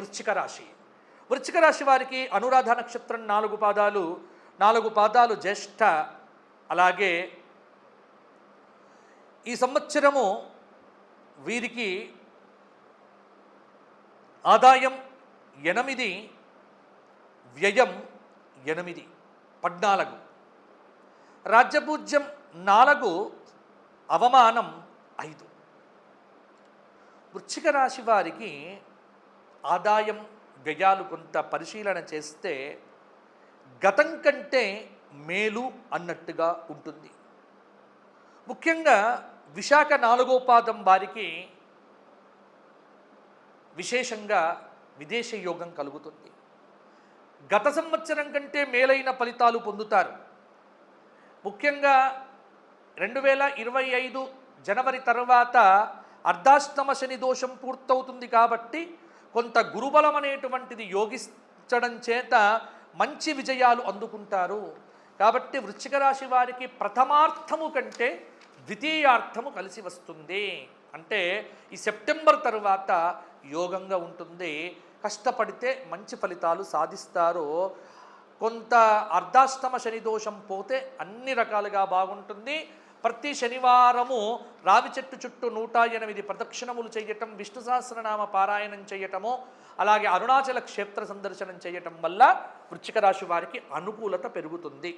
వృశ్చిక రాశి. వృశ్చిక రాశి వారికి అనురాధ నక్షత్రం 4 పాదాలు జ్యేష్ఠ. అలాగే ఈ సంవత్సరము వీరికి ఆదాయం 8, వ్యయం 8, 14, రాజ్యపూజ్యం 4, అవమానం 5. వృశ్చిక రాశి వారికి ఆదాయం వ్యయాలు కొంత పరిశీలన చేస్తే గతం కంటే మేలు అన్నట్టుగా ఉంటుంది. ముఖ్యంగా విశాఖ 4వ పాదం వారికి విశేషంగా విదేశ యోగం కలుగుతుంది. గత సంవత్సరం కంటే మేలైన ఫలితాలు పొందుతారు. ముఖ్యంగా 2025 జనవరి తర్వాత అర్ధాష్టమ శని దోషం పూర్తవుతుంది కాబట్టి కొంత గురుబలం అనేటువంటిది యోగించడం చేత మంచి విజయాలు అందుకుంటారు. కాబట్టి వృశ్చిక రాశి వారికి ప్రథమార్థము కంటే ద్వితీయార్థము కలిసి వస్తుంది. అంటే ఈ సెప్టెంబర్ తరువాత యోగంగా ఉంటుంది. కష్టపడితే మంచి ఫలితాలు సాధిస్తారు. కొంత అర్ధాష్టమ శని దోషం పోతే అన్ని రకాలుగా బాగుంటుంది. ప్రతి శనివారము రావి చెట్టు చుట్టూ 108 ప్రదక్షిణములు చేయటం, విష్ణు సహస్రనామ పారాయణం చేయటము, అలాగే అరుణాచల క్షేత్ర సందర్శనం చేయటం వల్ల వృశ్చిక రాశి వారికి అనుకూలత పెరుగుతుంది.